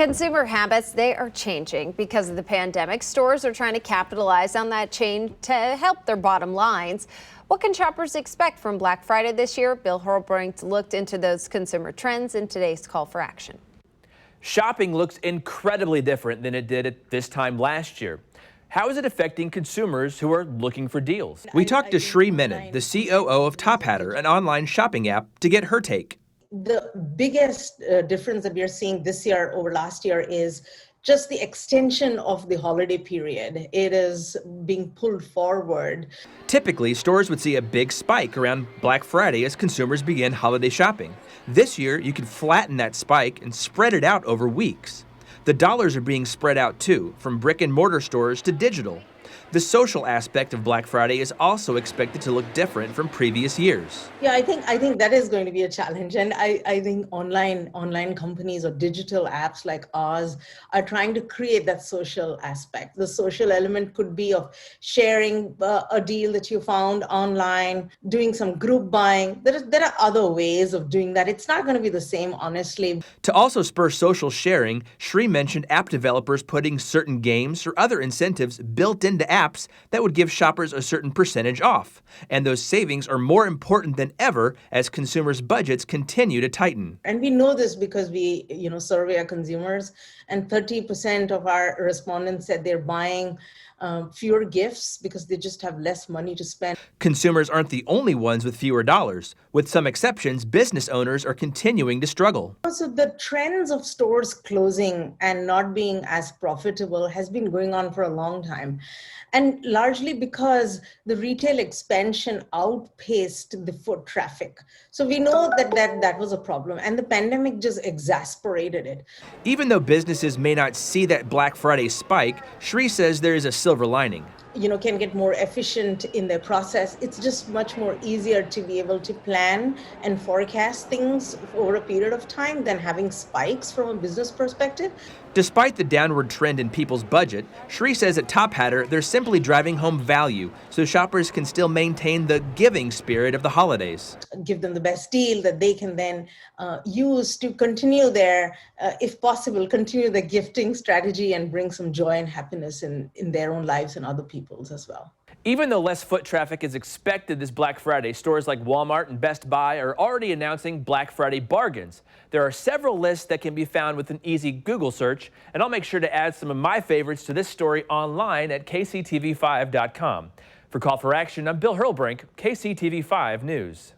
Consumer habits, they are changing because of the pandemic. Stores are trying to capitalize on that change to help their bottom lines. What can shoppers expect from Black Friday this year? Bill Hurlbrink looked into those consumer trends in today's call for action. Shopping looks incredibly different than it did at this time last year. How is it affecting consumers who are looking for deals? We talked to Sri Menon, the COO of Top Hatter, an online shopping app, to get her take. The biggest difference that we are seeing this year over last year is just the extension of the holiday period. It is being pulled forward. Typically, stores would see a big spike around Black Friday as consumers begin holiday shopping. This year, you can flatten that spike and spread it out over weeks. The dollars are being spread out too, from brick and mortar stores to digital. The social aspect of Black Friday is also expected to look different from previous years. Yeah, I think that is going to be a challenge. And I think online companies or digital apps like ours are trying to create that social aspect. The social element could be of sharing a deal that you found online, doing some group buying. There are other ways of doing that. It's not going to be the same, honestly. To also spur social sharing, Sri mentioned app developers putting certain games or other incentives built into apps that would give shoppers a certain percentage off. And those savings are more important than ever as consumers' budgets continue to tighten. And we know this because we, survey our consumers, and 30% of our respondents said they're buying fewer gifts because they just have less money to spend. Consumers aren't the only ones with fewer dollars. With some exceptions, business owners are continuing to struggle. So the trends of stores closing and not being as profitable has been going on for a long time. And largely because the retail expansion outpaced the foot traffic. So we know that was a problem, and the pandemic just exasperated it. Even though businesses may not see that Black Friday spike, Sri says there is a silver lining. Can get more efficient in their process. It's just much more easier to be able to plan and forecast things over a period of time than having spikes from a business perspective. Despite the downward trend in people's budget, Sri says at Top Hatter they're simply driving home value so shoppers can still maintain the giving spirit of the holidays. Give them the best deal that they can then use to continue their, if possible, continue the gifting strategy and bring some joy and happiness in their own lives and other people's as well. Even though less foot traffic is expected this Black Friday, stores like Walmart and Best Buy are already announcing Black Friday bargains. There are several lists that can be found with an easy Google search, and I'll make sure to add some of my favorites to this story online at kctv5.com. For Call for Action, I'm Bill Hurlbrink, KCTV5 News.